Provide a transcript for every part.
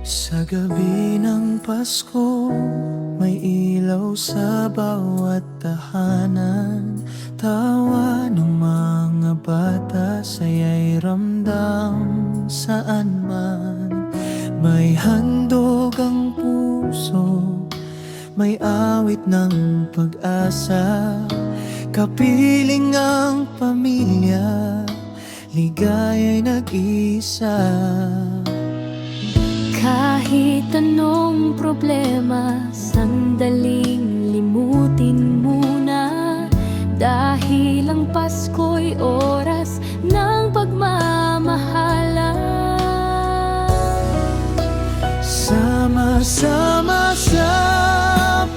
Sa gabi ng Pasko, may ilaw sa bawat tahanan. Tawa ng mga bata, saya'y ramdam saan man. May handog ang puso, may awit ng pag-asa. Kapiling ang pamilya, ligaya'y nag-isa. Kahit anong problema, sandaling limutin muna. Dahil ang Pasko'y oras ng pagmamahalan. Sama-sama sa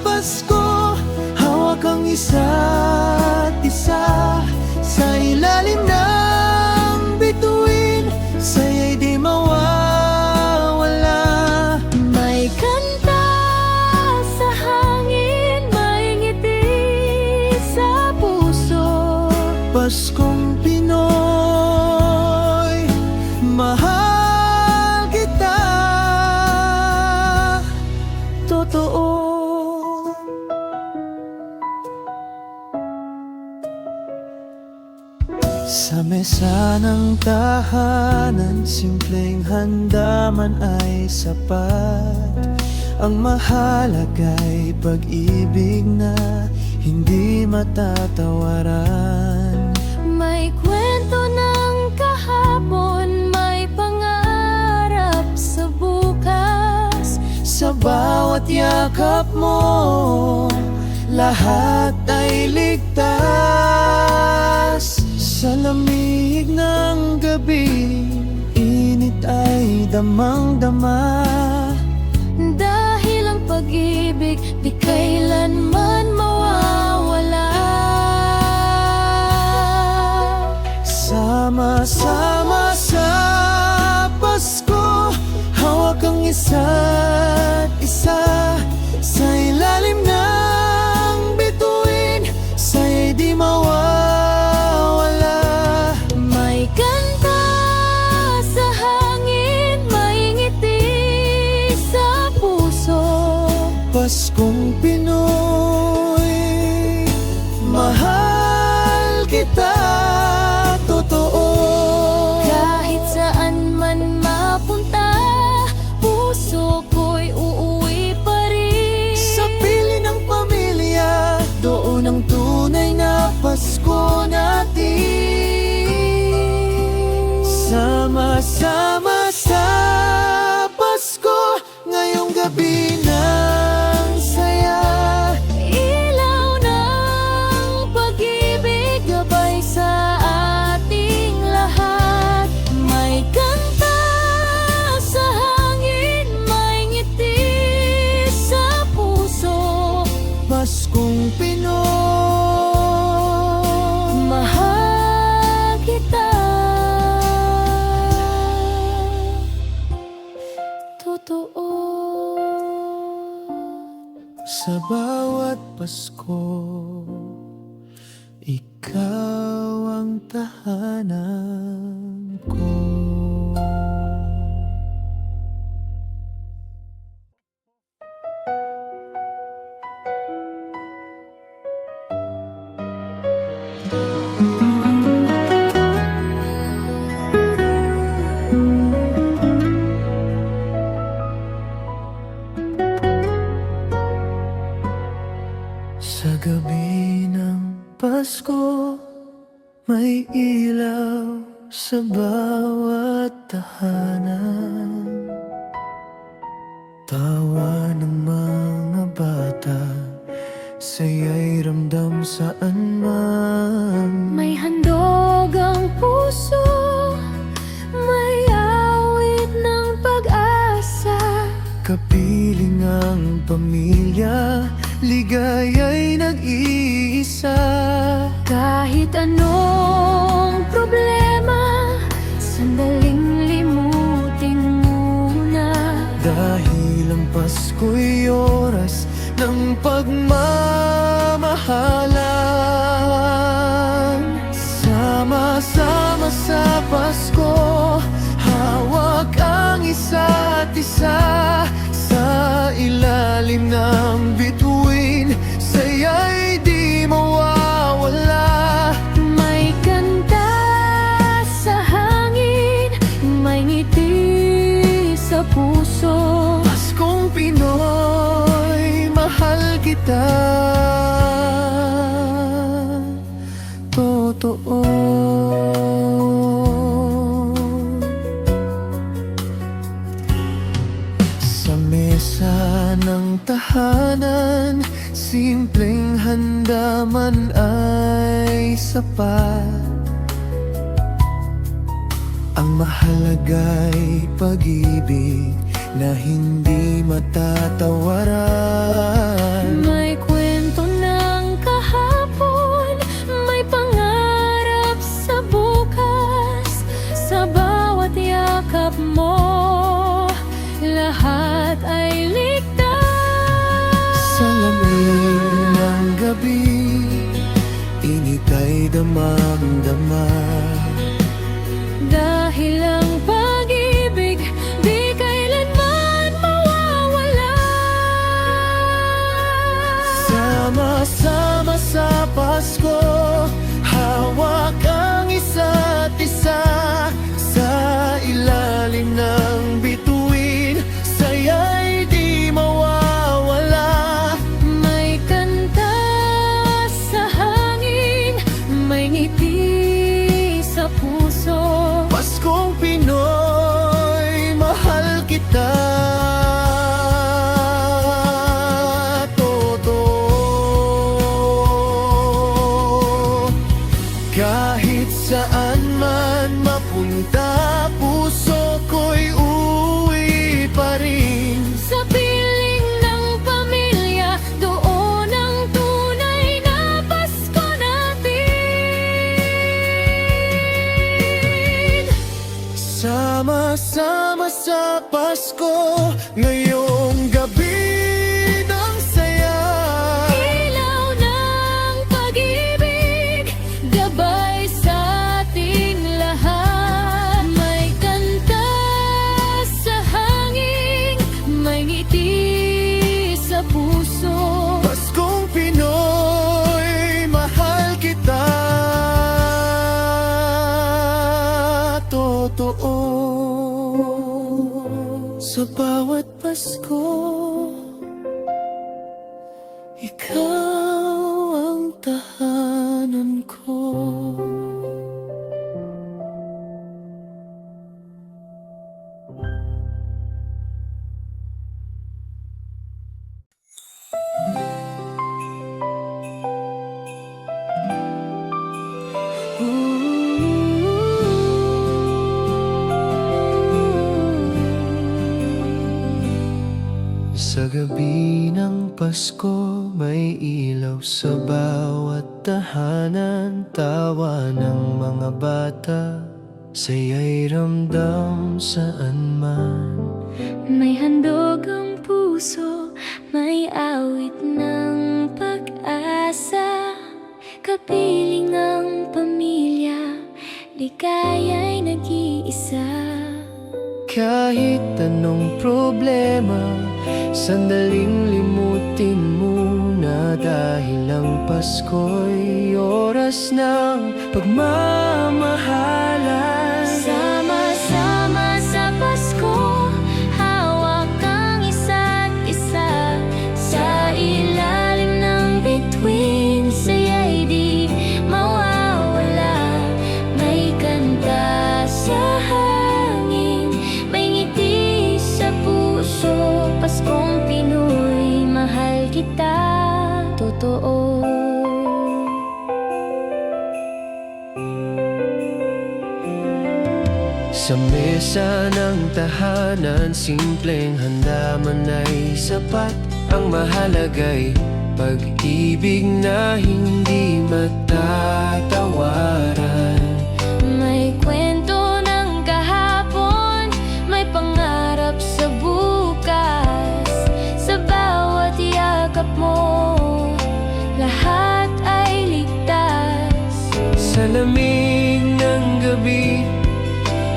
Pasko, hawak ang isa't isa. Sa ilalim ng bituin, saya'y di mawawala. May kanta sa hangin, may ngiti sa puso. Paskong Pinoy, mahal kita. Totoo. Sa mesa ng tahanan, simpleng handa man ay sapat. Ang mahalaga'y pag-ibig na hindi matatawaran. May kwento ng kahapon, may pangarap sa bukas. Sa bawat yakap mo, lahat ay ligtas. Sa lamig ng gabi, init ay damang-dama. Dahil ang pag-ibig di kailanman mawawala. Sama-sama sa Pasko, hawak ang isa't isa. Sa ilalim ng bituin, saya'y di mawawala. May kanta sa hangin, may ngiti sa puso. Paskong Pinoy, mahal kita. Totoo. Kahit saan man mapunta, puso ko'y uuwi pa rin. Sa piling ng pamilya, doon ang tunay na Pasko natin. Sama-sama sa Pasko, ngayong gabi ng saya. Ilaw ng pag-ibig, gabay sa ating lahat. May kanta sa hangin, may ngiti sa puso. Paskong Pinoy, Mahal kita. Totoo. sa bawat Pasko, ikaw ang tahanan ko. Sa gabi ng Pasko, may ilaw sa bawat tahanan. Tawa ng mga bata, saya'y ramdam saan man. May handog ang puso, may awit ng pag-asa. Kapiling ang pamilya, ligaya'y nag-iisa. Kahit anong problema, sandaling limutin muna. Dahil ang Pasko'y oras ng pagmamahalan. Sama-sama sa Pasko, hawak ang isa't isa. kita. Totoo. Sa mesa ng tahanan, simpleng handa man ay sapat. Ang mahalaga'y pag-ibig na hindi matatawaran. May kwento ng kahapon, may pangarap sa bukas. Sa bawat yakap mo, lahat ay ligtas. Sa lamig ng gabi, init ay damang-dama. Dahil ang pag-ibig di kailanman mawawala. Sama-sama sa Pasko, hawak ang isa't isa. Sa ilalim ng bituin, saya'y di mawawala. May kanta sa hangin, may ngiti sa puso. Paskong Pinoy, mahal kita. Totoo. Kahit saan man mapunta, puso ko'y uwi pa rin. Sa piling ng pamilya, doon ang tunay na Pasko natin. Sama-sama sa Pasko, ngayong gabi ng saya. Ilaw ng pag-ibig, gabay sa ating lahat. May kanta sa hangin, may ngiti sa puso. Paskong Pinoy, mahal kita. Totoo. Sa bawat Pasko, ikaw ang tahanan ko. Sa gabi ng Pasko, may ilaw sa bawat tahanan. Tawa ng mga bata, saya'y ramdam saan man. May handog ang puso, may awit ng pag-asa. Kapiling ang pamilya, ligaya'y nag-iisa. Kahit anong problema, sandaling limutin muna. Dahil ang Pasko'y oras ng pagmamahalan. Sama-sama sa Pasko, hawak ang isa't isa. Sa ilalim ng bituin, saya'y di mawawala. May kanta sa hangin, may ngiti sa puso. Paskong Pinoy, mahal kita. Totoo. Sa mesa ng tahanan, simpleng handa man ay sapat. Ang mahalaga'y pag-ibig na hindi matatawaran. May kwento ng kahapon, may pangarap sa bukas. Sa bawat yakap mo, lahat ay ligtas. Sa lamig ng gabi,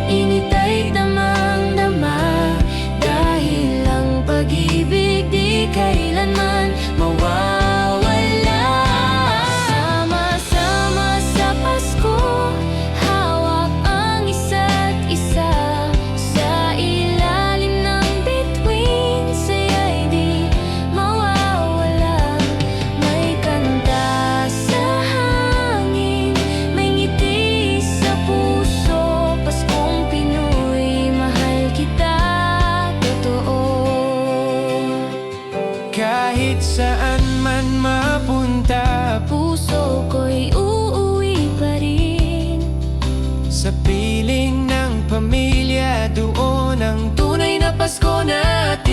Init ay damang-dama. Dahil ang pag-ibig di kailanman mawawala. Sama-sama sa Pasko, pamilya, doon ang tunay na Pasko natin.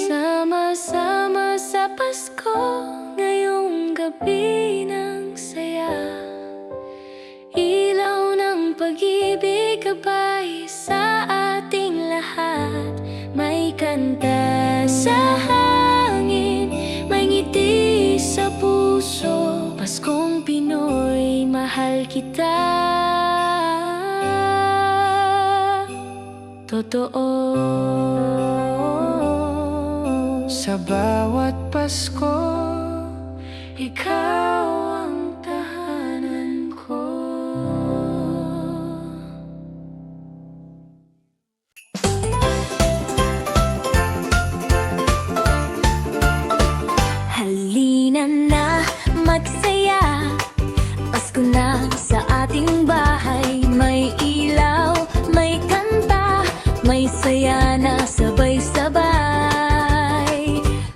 Sama-sama sa Pasko, ngayong gabi ng saya. Ilaw ng pag-ibig gabay sa ating lahat. May kanta sa hangin, may ngiti sa puso. Paskong Pinoy, mahal kita. Totoo. Sa bawat Pasko, Ikaw ang tahanan ko. Halina na magsaya, Pasko na sa ating bahay. May ilaw, may kanta, may saya na sabay-sabay.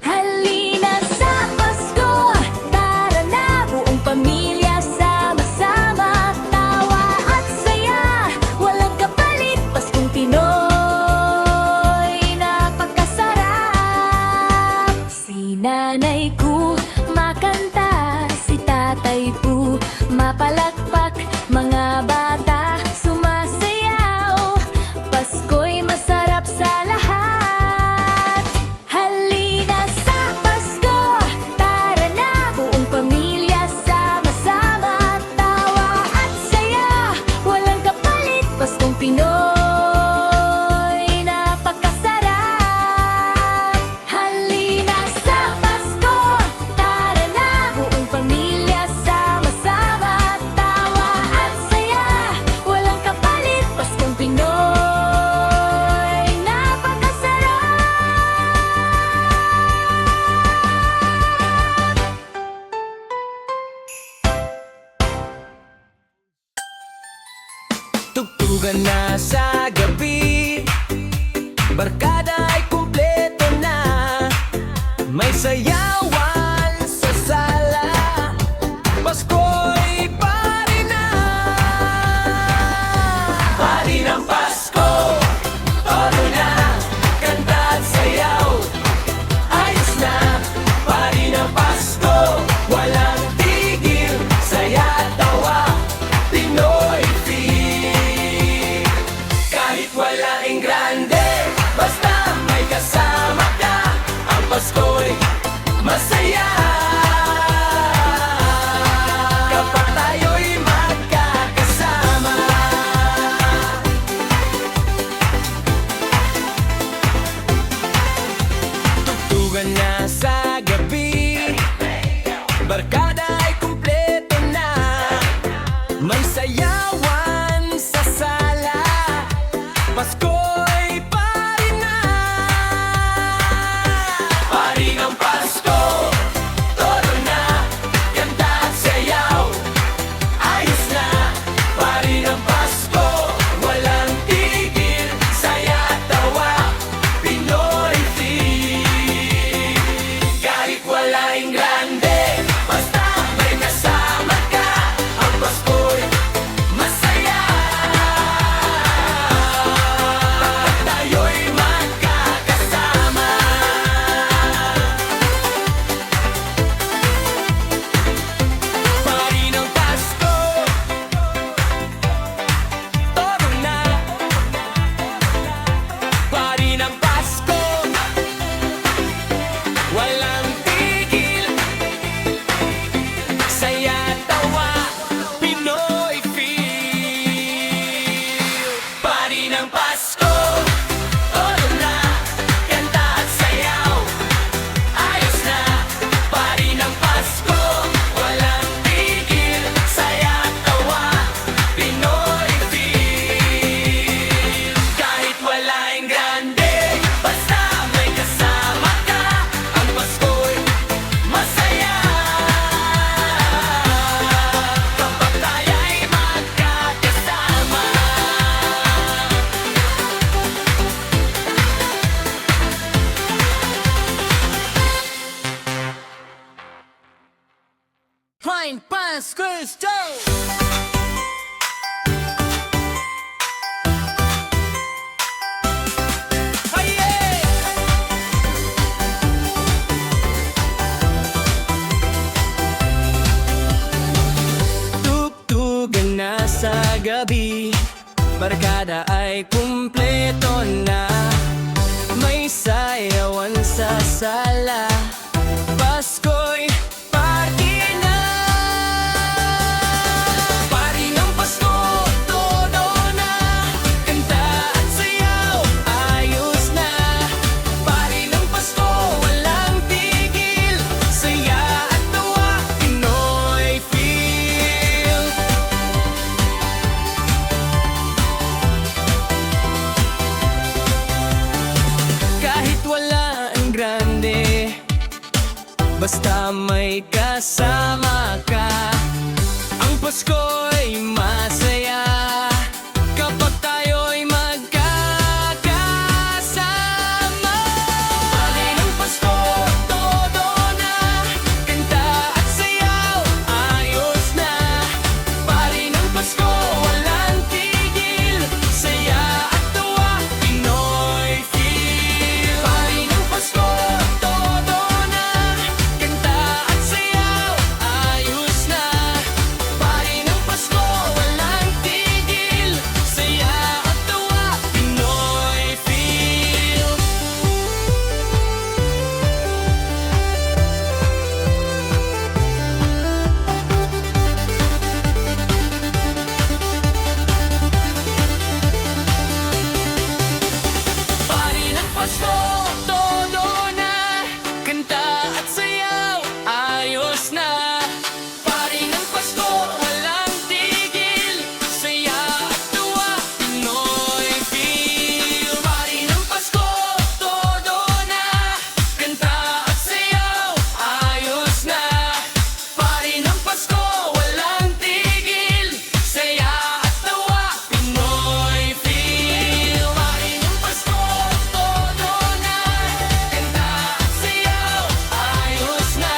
Halina sa Pasko, tara na buong pamilya, sama-sama, tawa at saya, walang kapalit. Paskong Pinoy, napakasarap. Si nanay ko makanta, si tatay po mapalakpak, mga bata sumasayaw. Pasko'y masarap sa lahat. Halina sa Pasko, tara na buong pamilya, sama-sama, tawa at saya, walang kapalit. Paskong Pinoy, napakasarap. Halina sa Pasko, tara na buong pamilya, sama-sama, tawa at saya, walang kapalit. Paskong Pinoy, napakasarap. tugtugan na sa gabi, barkada ay kumpleto na. May sayawan sa sala, Pasko'y pari na. Pari ng Pasko, todo na, kanta at sayaw, ayos na. Pari ng Pasko, walang tigil, saya at tawa, Pinoy feel. Kahit walang grande, basta may kasama ka, ang Pasko'y masaya. Kapag tayo'y magkakasama, tugtugan na sa gabi, barkada ay kumpleto na. May sayawan sa sala, Pasko'y pari na. Pari ng Pasko, todo na, kanta at sayaw, ayos na. Pari ng Pasko, walang tigil, saya at tawa, Pinoy feel. Kahit walang grande, basta may kasama ka, ang Pasko'y masaya. barkada ay kumpleto na. May sayawan sa sala, Pasko'y party na. Party ng Pasko, todo na. Kanta at sayaw, ayos na. Party ng Pasko, walang tigil. Saya at tawa, Pinoy feel. Kahit wala ang grande, basta may kasama ka. Ang Pasko'y masaya kapag tayo'y magkakasama. Party ng Pasko, todo na. Kanta at sayaw, ayos na. Party ng Pasko, walang tigil. Saya at tawa, Pinoy feel. Party ng Pasko, todo na. Kanta at sayaw, ayos na. Party ng Pasko, walang tigil. Saya at tawa, Pinoy feel. Party ng Pasko, todo na. Kanta at sayaw, ayos na. Party ng Pasko, walang tigil. Saya at tawa, Pinoy feel. Party ng Pasko, todo na. Kanta at sayaw, ayos na. Party ng Pasko, walang tigil. Saya at tawa, Pinoy feel. Party ng Pasko, todo na. Kanta at sayaw, ayos na.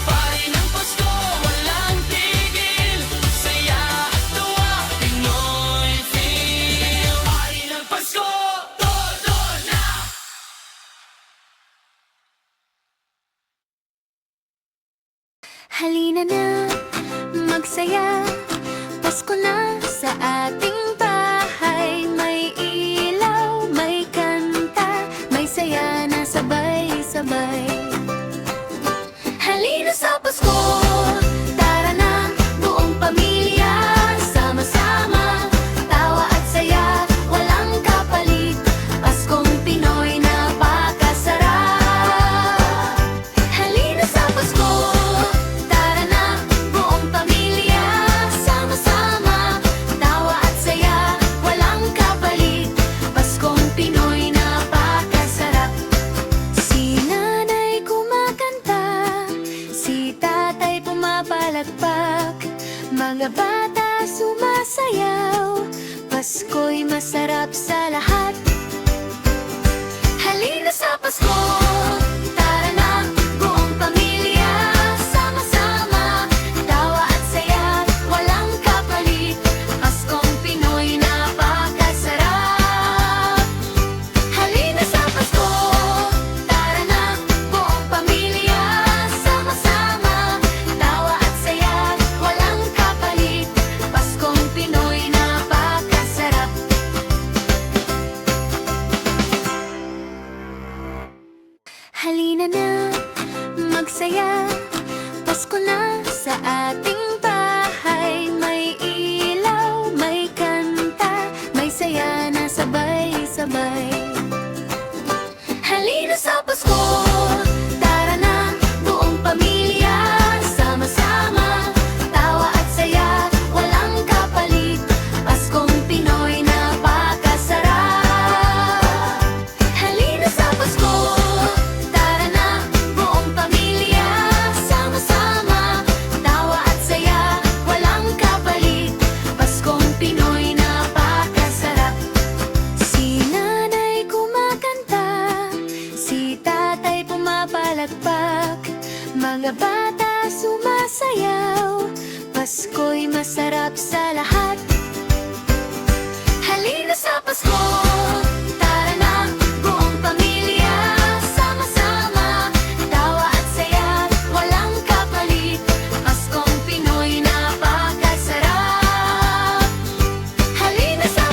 Party ng Pasko, walang tigil. Saya at tawa, Pinoy feel. Party ng Pasko, todo na. Halina na, magsaya. Pasko na sa ating bahay. May ilaw, may kanta, may saya na sabay-sabay. Halina sa Pasko, tara na, buong pamilya. Sama-sama, tawa at saya, walang kapalit. Paskong Pinoy, napakasarap. Halina sa Pasko, tara na, buong pamilya. Sama-sama, tawa at saya, walang kapalit. Paskong Pinoy, napakasarap. Si nanay kumakanta, si tatay pumapalakpak, mga bata sumasayaw. Pasko'y masarap sa lahat. Halina sa Pasko, tara na, buong pamilya. Sama-sama, tawa at saya, walang kapalit. Paskong Pinoy, napakasarap. Halina sa Pasko, tara na, buong pamilya. Sama-sama, tawa at saya, walang kapalit. Paskong Pinoy, napakasarap. Halina na, magsaya. Pasko na sa ating bahay. May ilaw, may kanta, may saya na sabay-sabay. Halina sa Pasko, tara na, buong pamilya. Sama-sama, tawa at saya, walang kapalit. Paskong Pinoy, napakasarap. Halina sa Pasko, tara na, buong pamilya. Sama-sama, tawa at saya, walang kapalit. Paskong Pinoy, napakasarap. Si nanay kumakanta, si tatay pumapalakpak, mga bata sumasayaw. Pasko'y masarap sa lahat. Halina sa Pasko, tara na, buong pamilya. Sama-sama, tawa at saya, walang kapalit. Paskong Pinoy, napakasarap. Halina sa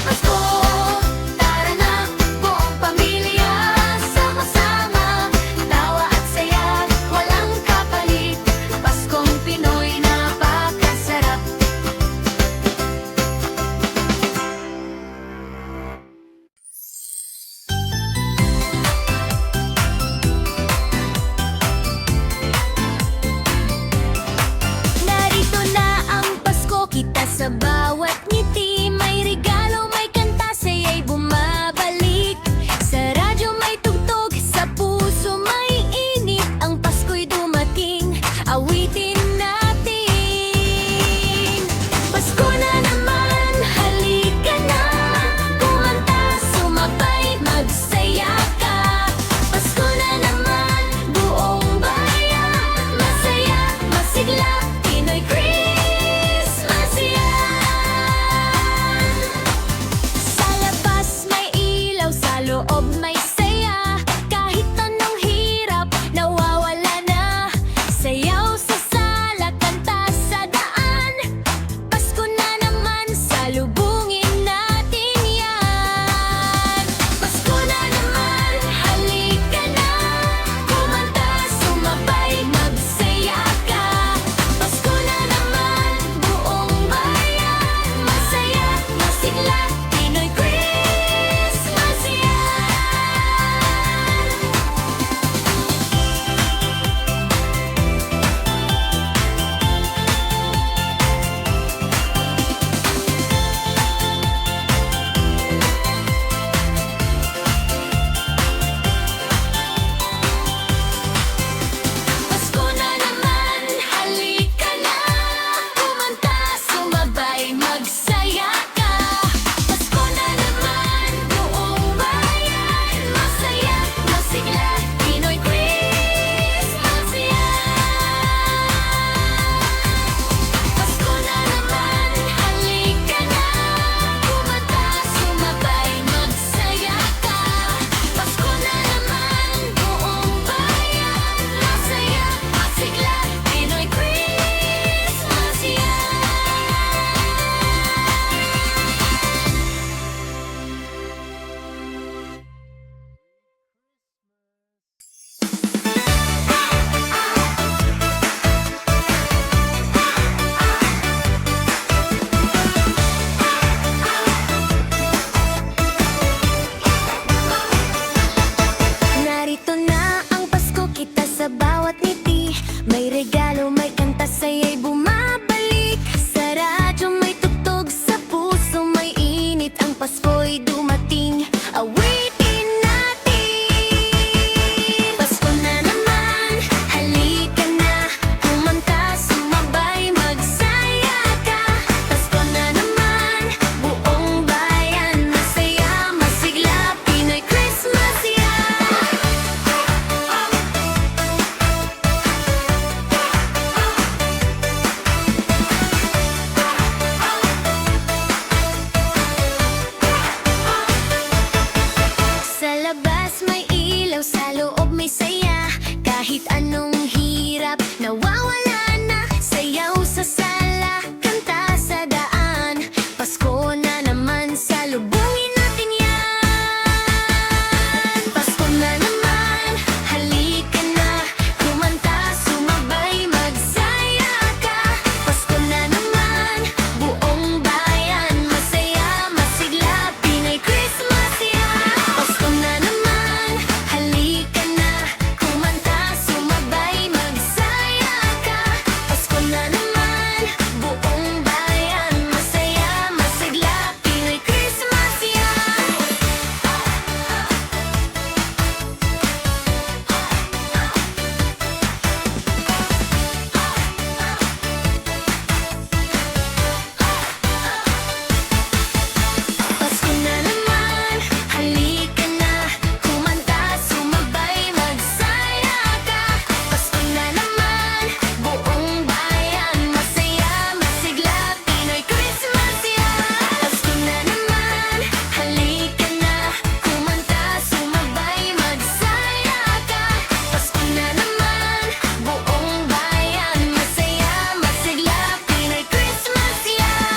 Pasko'y dumating, awitin natin. Pasko na naman, halika na, kumanta, sumabay, magsaya ka. Pasko na naman, buong bayan, masaya, masigla, Pinoy Christmas yan. Sa labas may ilaw, sa loob may saya. Kahit anong hirap, nawawala na. Sayaw sa sala, kanta sa daan. Pasko na naman, salubungin natin yan. Pasko na naman, halika na, kumanta, sumabay, magsaya ka. Pasko na naman, buong bayan, masaya, masigla, Pinoy Christmas yan. Pasko na naman, halika na, kumanta, sumabay, magsaya ka. Pasko na naman, buong bayan, masaya, masigla, Pinoy Christmas yan. Pasko na naman, halika na, kumanta, sumabay, magsaya ka. Pasko na naman, buong bayan, masaya, masigla, Pinoy Christmas yan. Pasko na naman, halika na, kumanta, sumabay, magsaya ka. Pasko na naman, buong bayan, masaya, masigla, Pinoy Christmas yan.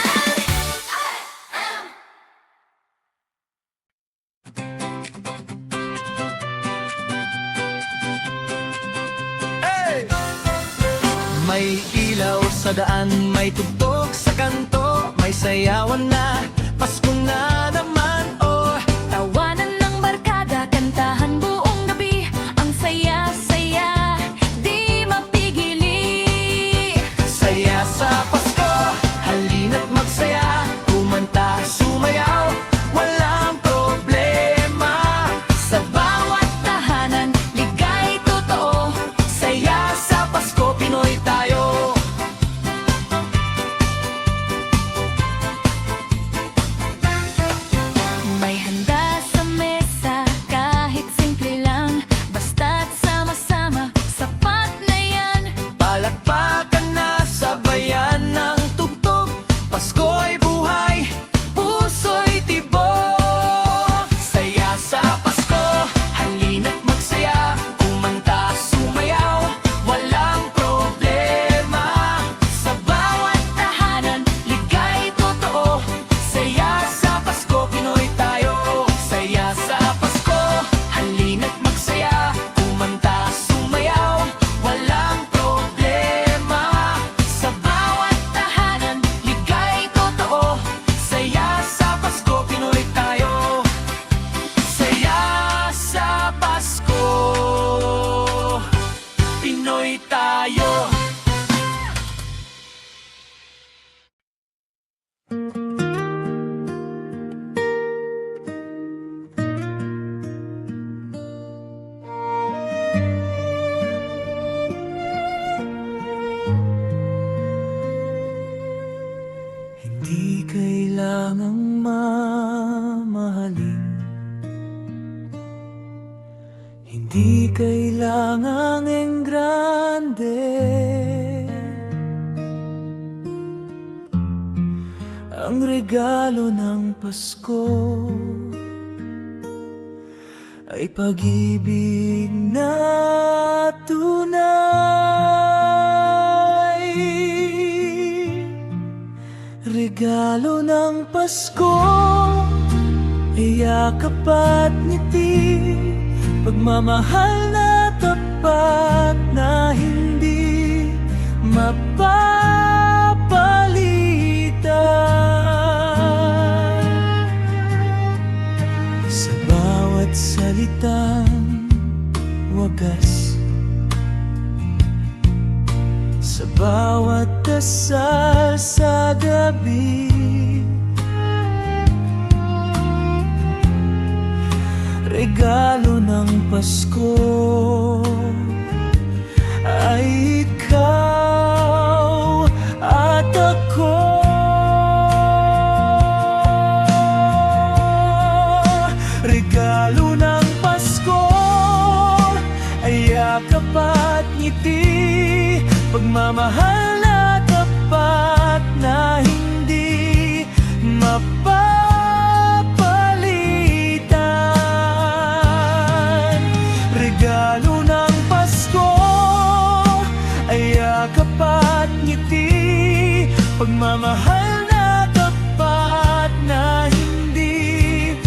May ilaw sa daan, may tugtog sa kanto, may sayawan na, Pasko na naman, oh. Tawanan ng barkada, kantahan buong gabi. Ang saya-saya, di mapigili. Saya sa Pasko, halina't magsaya, kumanta, sumayaw, walang problema. Sa bawat tahanan, ligay totoo. Saya sa Pasko, Pinoy tayo. May handa sa mesa, kahit simple lang. Basta't sama-sama, sapat na yan. Palakpakan na sa bayan ng tugtog, Pasko'y buhay, puso'y tibok. Saya sa Pasko, halina't magsaya, kumanta, sumayaw, walang problema. Sa bawat tahanan, ligay totoo. Saya sa Pasko, Pinoy tayo. Saya sa Pasko, halina't magsaya, kumanta, sumayaw, walang problema. Sa bawat tahanan, ligay totoo. Saya sa Pasko, Pinoy tayo. Saya sa Pasko, Pinoy tayo. Hindi kailangang mamahalin, hindi kailangang enggrande. Ang regalo ng Pasko ay pag-ibig na tunay. Regalo ng Pasko ay yakap at ngiti, pagmamahal na tapat na hindi mapapalitan. Sa bawat salitang wagas, sa bawat dasal sa gabi, regalo ng Pasko ay ikaw at ako. Regalo ng Pasko ay yakap at ngiti, pagmamahal na tapat na hindi mapapalitan. Regalo ng Pasko ay yakap at ngiti, pagmamahal na tapat na hindi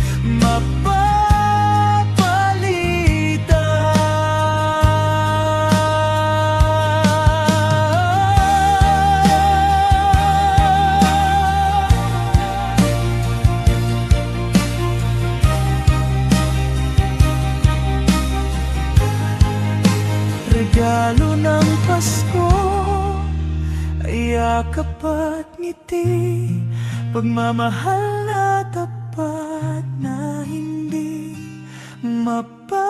regalo ng Pasko ay yakap at ngiti, pagmamahal na tapat na hindi mapapalitan.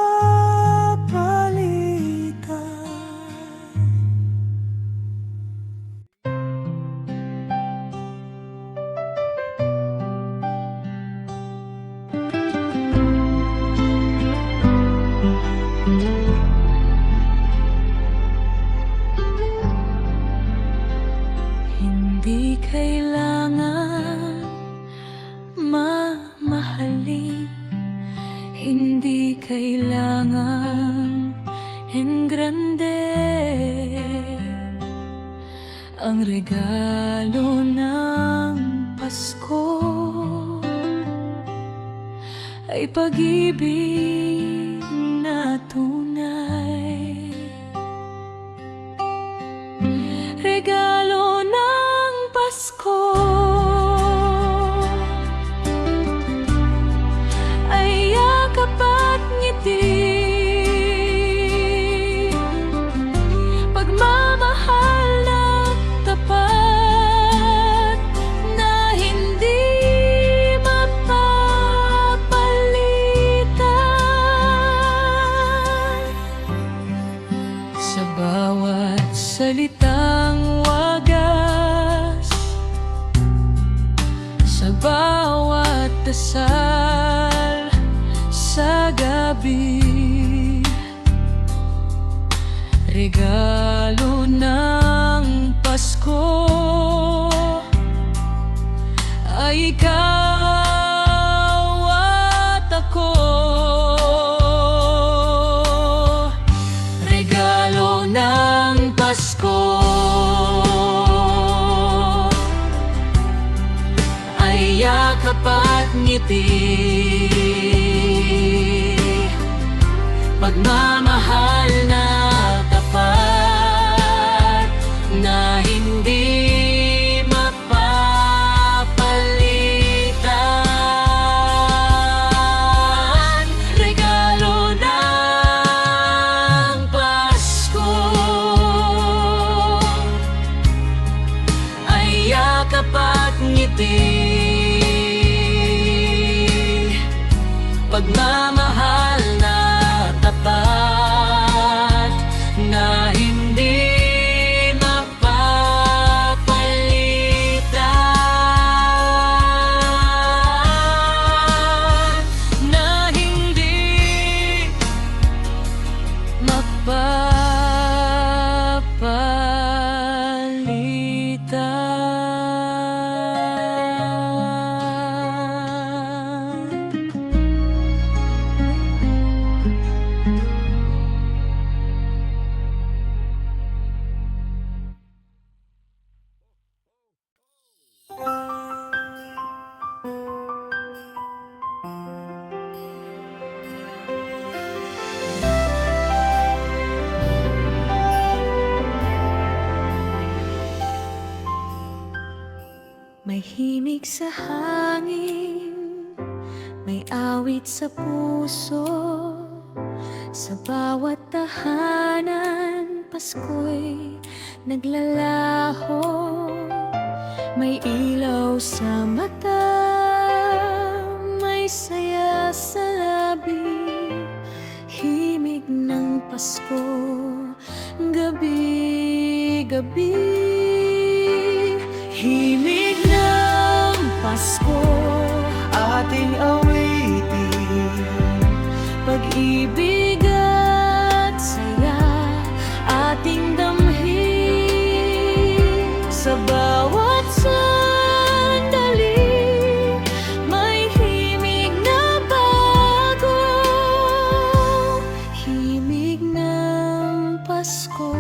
Hindi kailangan mamahalin, hindi kailangan engrande. Ang regalo ng Pasko ay pag-ibig na tunay. Regalo ng Pasko ay yakap at ngiti, pagmamahal na tapat na hindi mapapalitan. Sa bawat salitang wagas, sa bawat dasal sa gabi, regalo ng Pasko ay ikaw at ako. Regalo ng Pasko ay yakap at ngiti, pagmamahal na tapat na hindi mapapalitan. Regalo ng Pasko ay yakap at ngiti, pagmamahal na tapat na hindi mapapalitan, na hindi May himig sa hangin, may awit sa puso, sa bawat tahanan, Pasko'y naglalaho. May ilaw sa mata, may saya sa labi, Pasko, gabi-gabi. Himig ng Pasko, Ating awitin, pag-ibig at saya, ating damhin. Sa bawat sandali, may himig na bago. Himig ng Pasko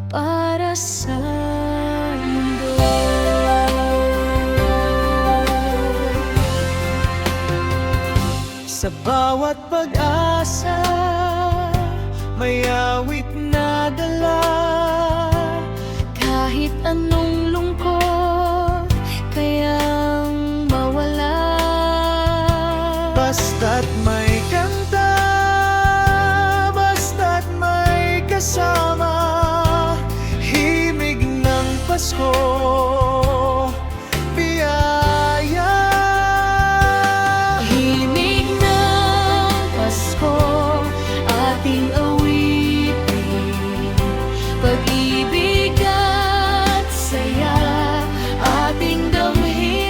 para sa mundo. sa bawat pag-asa, may awit na dala. Kahit anong lungkot kayang mawala, Basta't may kanta, basta't may kasama, himig ng Pasko, biyaya. himig ng Pasko, ating awitin, pag-ibig at saya, ating damhin.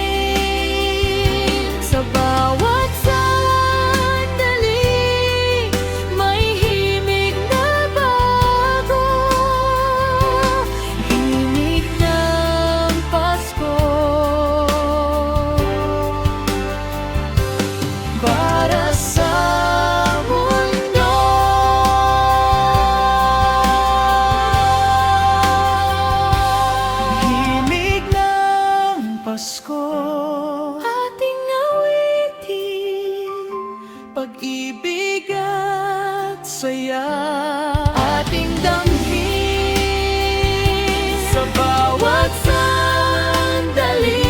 Sa bawat sandali, may himig na bago. Himig ng Pasko para sa mundo. Himig ng Pasko, Ating awitin, pag-ibig at saya, ating damhin. sa bawat Sandali,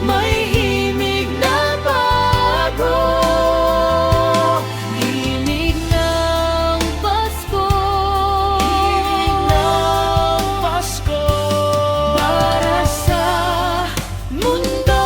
may himig na bago. Himig ng Pasko, himig ng Pasko, para sa mundo.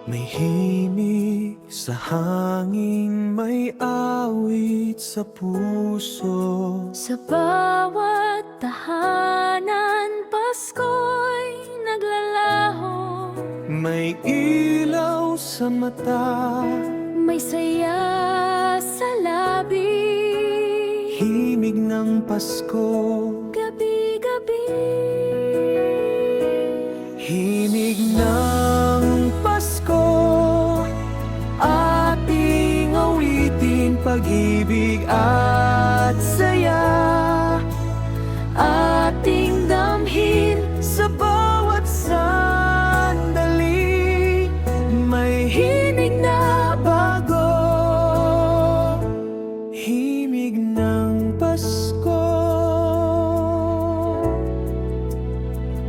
may himig sa hangin, may awit sa puso. Sa bawat tahanan, Pasko'y naglalaho. May ilaw sa mata, May saya sa labi, himig ng Pasko, gabi-gabi. himig ng Pasko, ating awitin, pag-ibig at saya, Ating damhin sa bawat sandali, may himig na bago, himig ng Pasko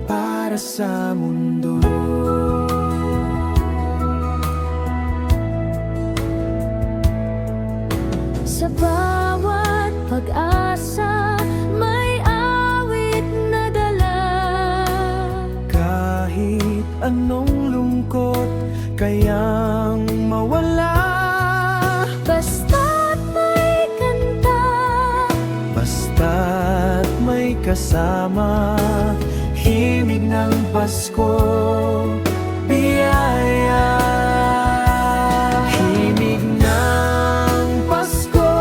para sa mundo. sa bawat pag-asa, may awit na dala. Kahit anong lungkot kayang mawala, Basta't may kanta, basta't may kasama, himig ng Pasko, biyaya. Himig ng Pasko,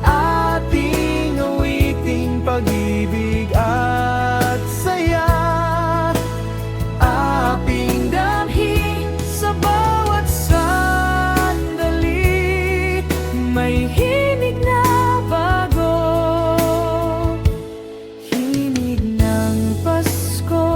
ating awiting, pag-ibig at saya, aping damhin sa bawat sandali, may himig na bago, himig ng Pasko.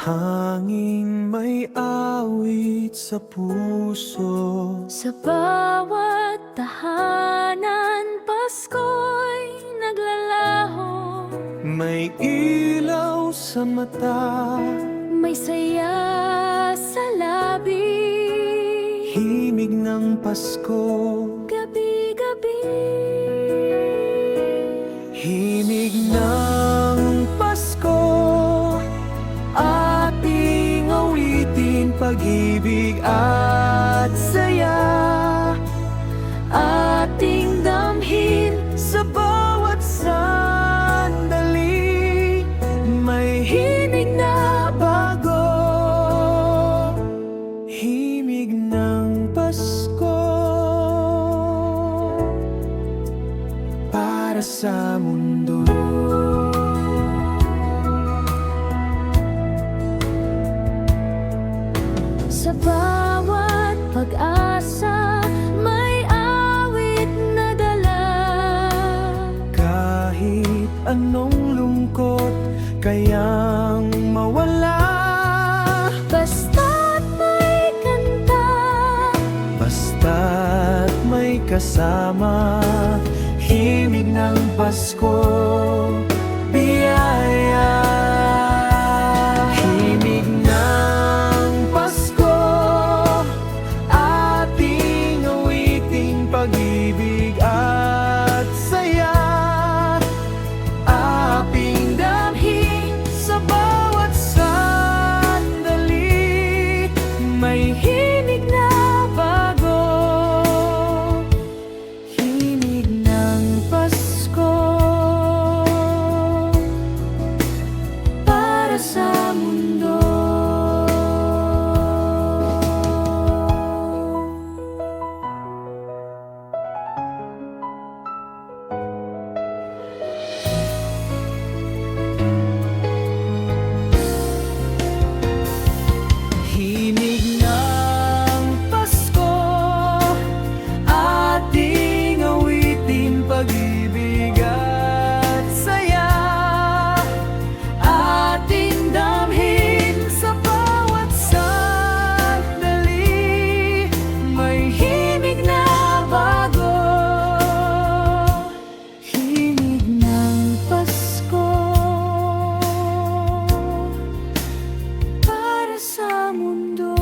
Hangin may awit sa puso. Sa bawat tahanan, Pasko'y naglalaho. May ilaw sa mata, May saya sa labi. himig ng Pasko. Gabi-gabi, Himig ng Pasko, ating awitin pag-ibig at saya. Ating damhin sa bawat sandali, may himig na bago, himig ng Pasko para sa mundo. sa bawat pag-asa, may awit na dala. Kahit anong lungkot kayang mawala, Basta't may kanta, basta't may kasama, himig ng Pasko, biyaya. Himig ng Pasko, ating awiting pag-ibig at saya. Aping damhin sa bawat sandali, may himig na bago, himig ng Pasko para sa mundo. Himig ng Pasko, ating awitin pag-ibig at saya. Ating damhin sa bawat sandali, may himig na bago, himig ng Pasko para sa mundo.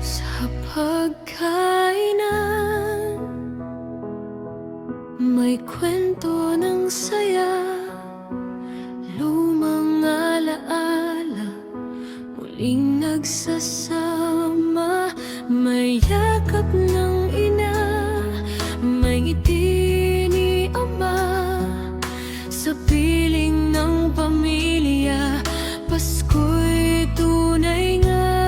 Sa pagkainan, may kwento ng saya, lumang alaala, muling nagsasama. May yakap ng ina, may ngiti ni ama, sa piling ng pamilya, Pasko'y tunay nga.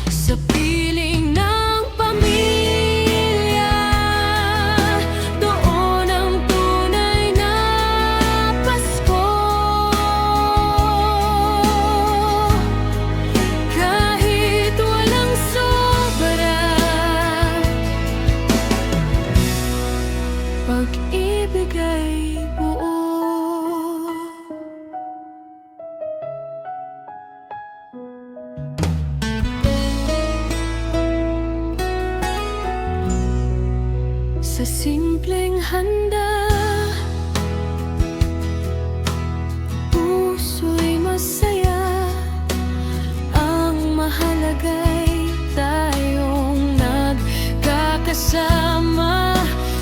Sa piling ng pamilya, doon ang tunay na Pasko. Kahit walang sobra, pag-ibig ay buo. Sa simpleng handa, puso'y masaya. Ang mahalaga'y tayong nagkakasama.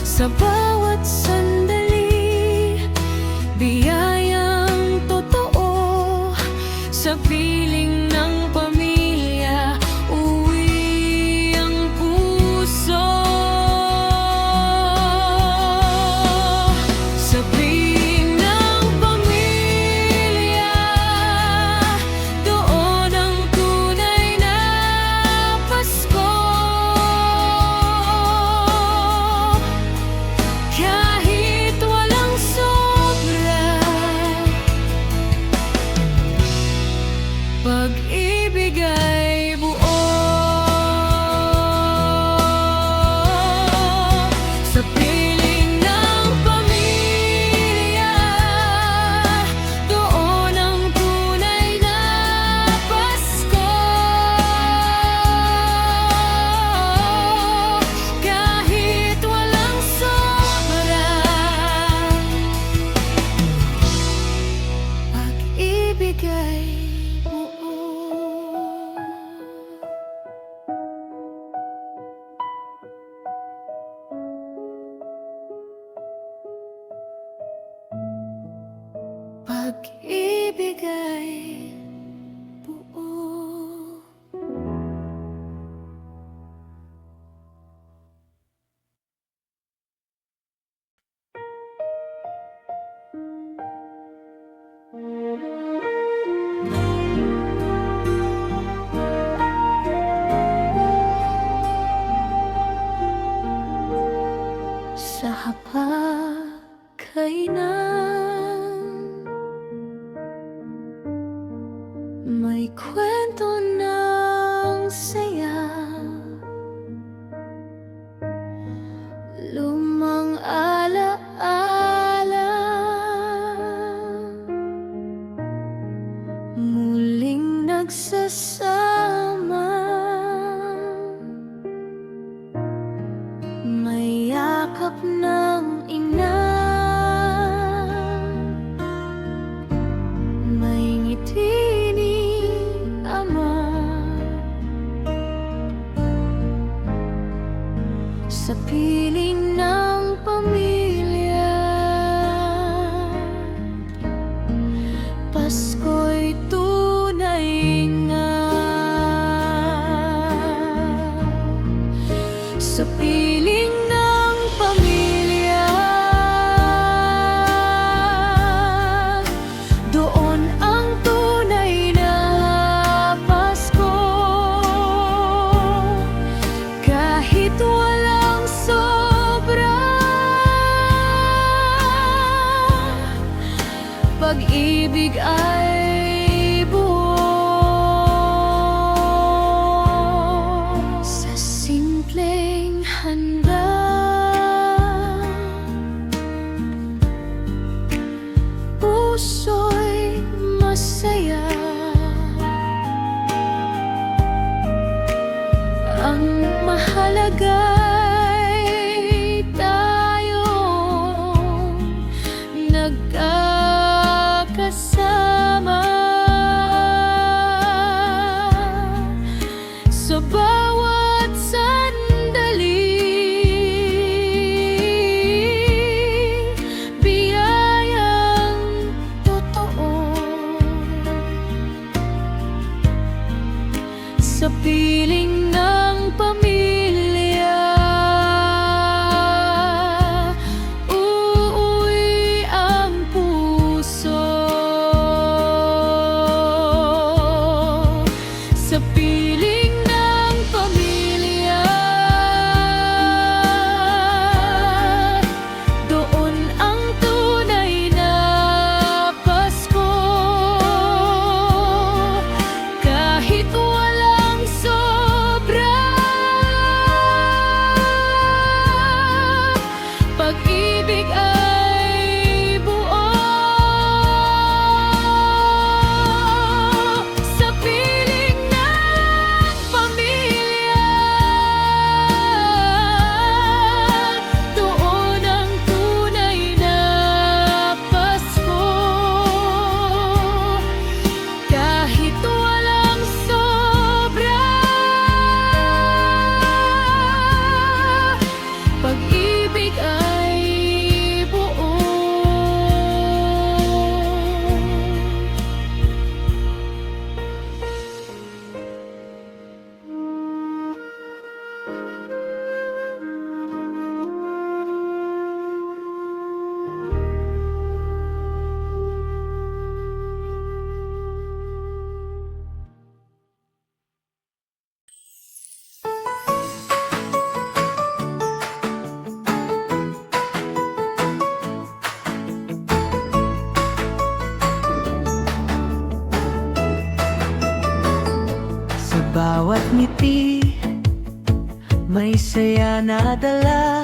Sa bawat sandali, biyayang totoo. Sa piling ng pamilya, uwi ang puso. Sa Pag-ibig ay buo sa piling ng pamilya. Doon ang tunay na Pasko. Kahit walang sobra, pag-ibig ay buo. Pag-ibig ay buo. Sa hapagkainan, may kwento ng saya, lumang alaala, muling nagsasama. May yakap ng ina, may ngiti ni ama. Sa piling ng pamilya, Pasko'y tunay nga. Sa piling ng pamilya, doon ang tunay na Pasko. Kahit walang sobra, pag-ibig ay buo. Sa simpleng handa, puso'y masaya. Ang mahalaga'y tayong nagkakasama. Sa bawat sandali, biyayang totoo. Sa piling ng pamilya, bawat ngiti may saya na dala.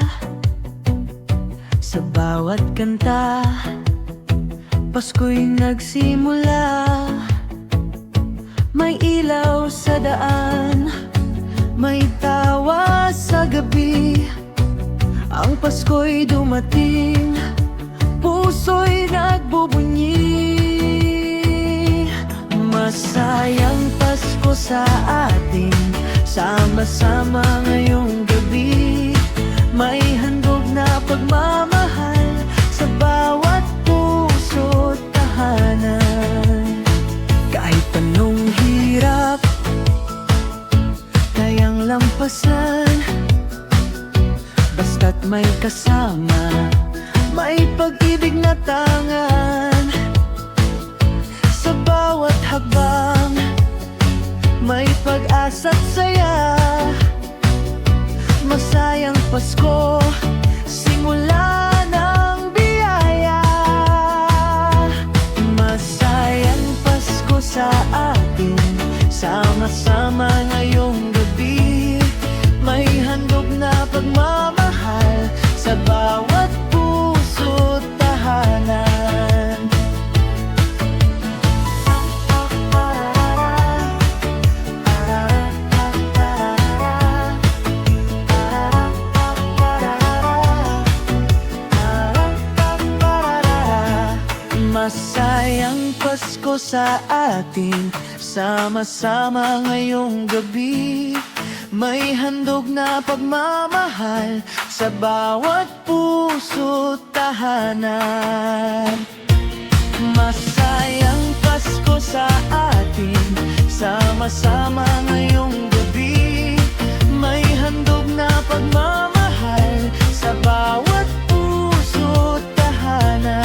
Sa bawat kanta Pasko'y nagsimula. May ilaw sa daan, may tawa sa gabi. Ang Pasko'y dumating, puso'y nagbubunyi. Masayang Pasko sa atin, sama-sama ngayong gabi. May handog na pagmamahal sa bawat puso't tahanan. Kahit anong hirap kayang lampasan, basta't may kasama, may pag-ibig na tangan. Sa bawat hakbang, may pag-asa't saya. Masayang Pasko, simula ng biyaya. Masayang Pasko sa atin, sama-sama ngayong gabi. May handog na pagmamahal sa bawat puso't tahanan. Masayang Pasko sa atin, sama-sama ngayong gabi. May handog na pagmamahal sa bawat puso't tahanan. Masayang Pasko sa atin, sama-sama ngayong gabi. May handog na pagmamahal sa bawat puso't tahanan.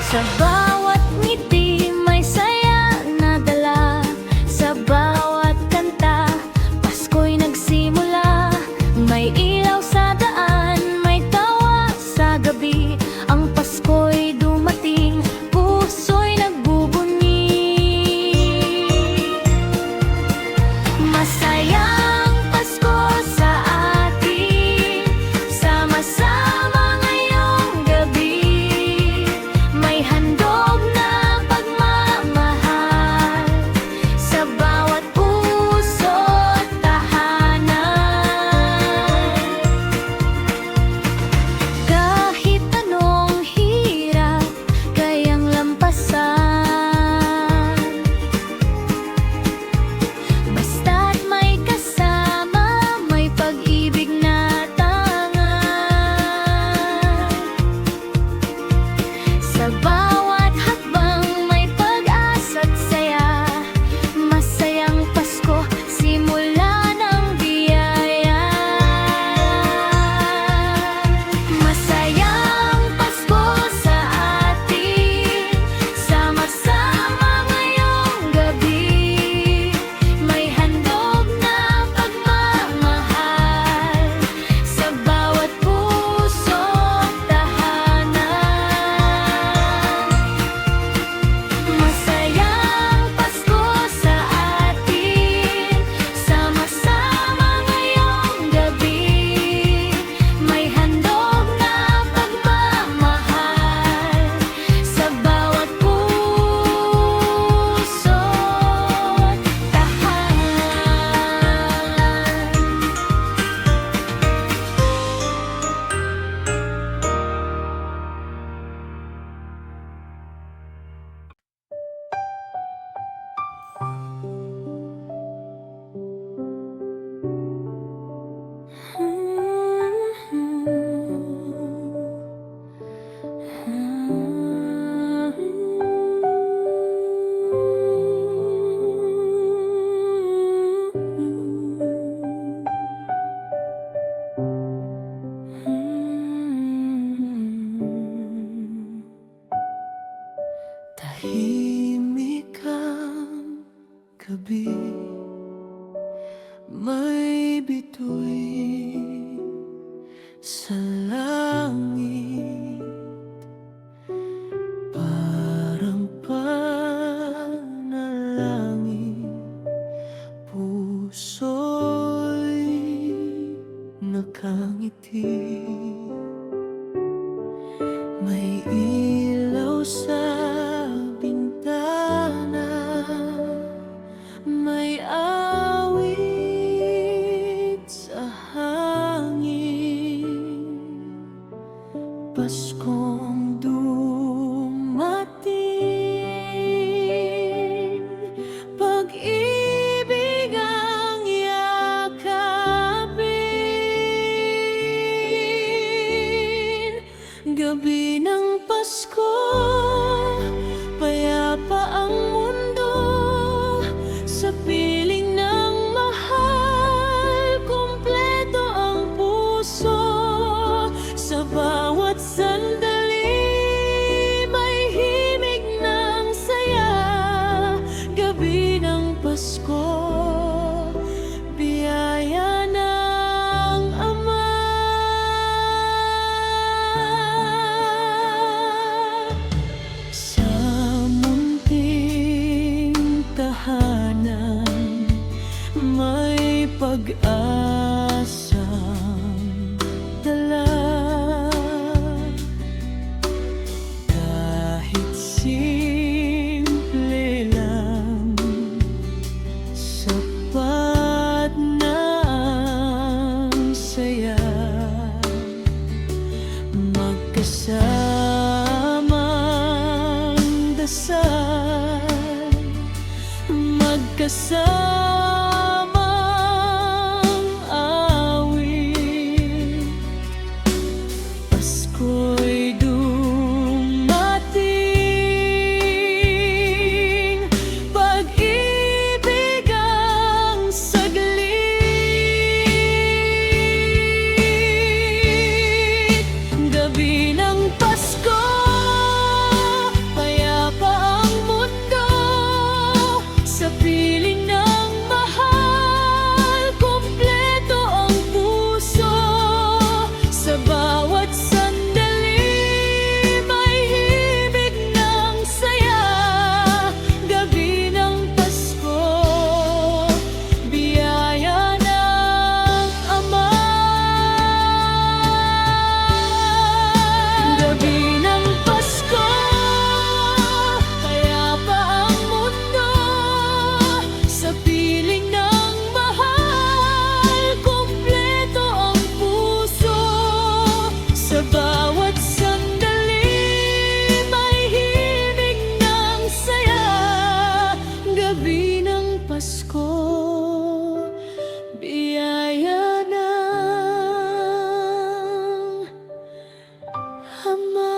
Sa bawat ngiti may saya na dala. Sa bawat kanta Pasko'y nagsimula. May ilaw sa daan, may tawa sa gabi. Ang Pasko'y dumating, puso'y nagbubunyi. Masayang Pasko sa atin, sama-sama ngayong gabi. May handog na pagmamahal sa bawat puso't tahanan. Kahit anong hirap kayang lampasan, basta't may kasama, may pag-ibig na tangan. Sa bawat hakbang may pag-asa't saya. Masayang Pasko, simula ng biyaya. Masayang Pasko sa atin, sama-sama ngayong gabi. May handog na pagmamahal sa bawat puso't tahanan. Masayang Pasko sa atin, sama-sama ngayong gabi. May handog na pagmamahal sa bawat puso't tahimik ang gabi. pag-asang dala. Kahit simple lang, sapat na ang saya. Magkasamang dasal, magkasamang awit. Pasko'y dumating, pag-ibig ang saglit. Gabi ng Pasko, payapa ang mundo, sa piling ng mahal, kumpleto ang puso. Sa bawat sandali, may himig ng saya. Gabi ng Pasko, biyaya ng Ama. Gabi ng Pasko, payapa ang mundo, sa piling ng mahal, kumpleto ang puso. Sa bawat sandali, may himig ng saya. Gabi ng Pasko, biyaya ng Ama.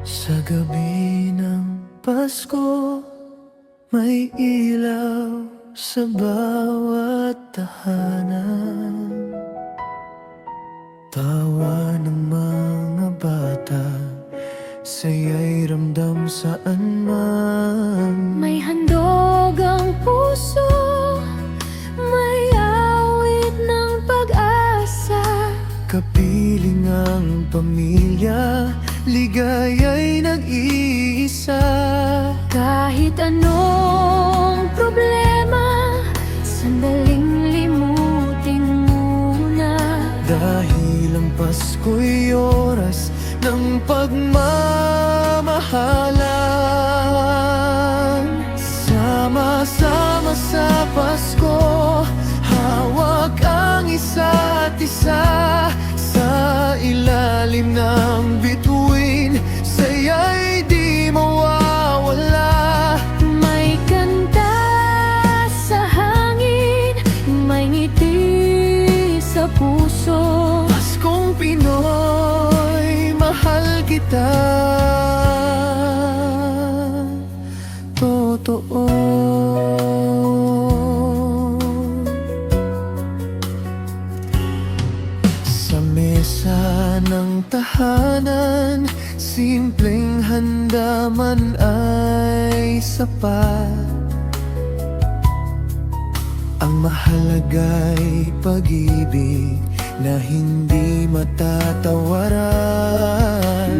Sa gabi ng Pasko, may ilaw sa bawat tahanan. Tawa ng mga bata, saya'y ramdam saan man. May handog ang puso, may awit ng pag-asa. Kapiling ang pamilya, ligaya'y nag-iisa. Kahit anong problema, sandaling limutin muna. Dahil ang Pasko'y oras ng pagmamahalan. Sama-sama sa Pasko, hawak ang isa't isa. Sa ilalim ng bituin, saya'y di mawawala. May kanta sa hangin, may ngiti sa puso. Paskong Pinoy, mahal kita. Totoo. Sa mesa ng tahanan, simpleng handa man ay sapat. Ang mahalaga'y pag-ibig na hindi matatawaran.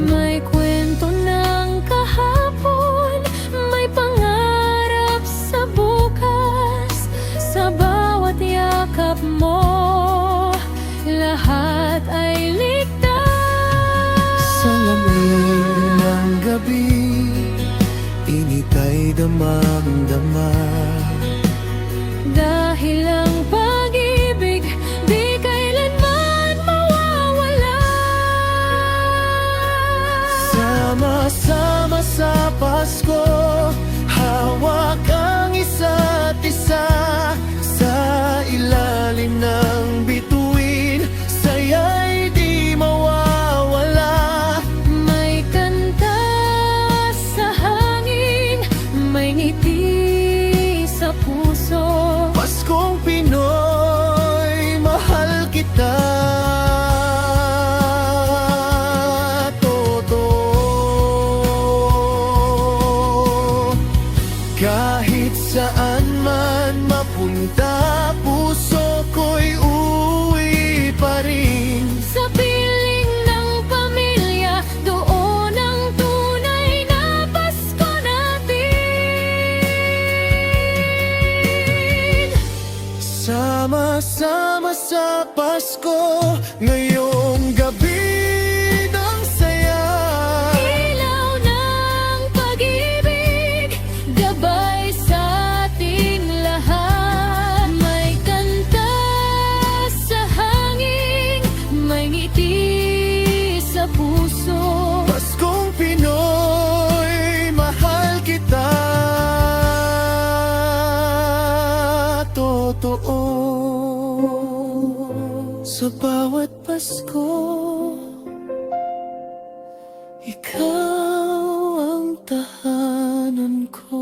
May kwento ng kahapon, may pangarap sa bukas. Sa bawat yakap mo, lahat ay ligtas. Sa lamig ng gabi, init ay damang-dama. Dahil ang pag-ibig di kailanman mawawala. Sama-sama sa Pasko, hawak ang isa't isa. Sa ilalim ng bituin, saya kita, puso ko'y uwi pa rin. Sa piling ng pamilya, doon ang tunay na Pasko natin. Sama-sama sa Pasko, ngayong gabi ng saya. Ilaw ng pag-ibig, gabay sa ating lahat. May kanta sa hangin, may ngiti sa puso. Paskong Pinoy, mahal kita. Totoo. Sa bawat Pasko, ikaw ang tahanan ko.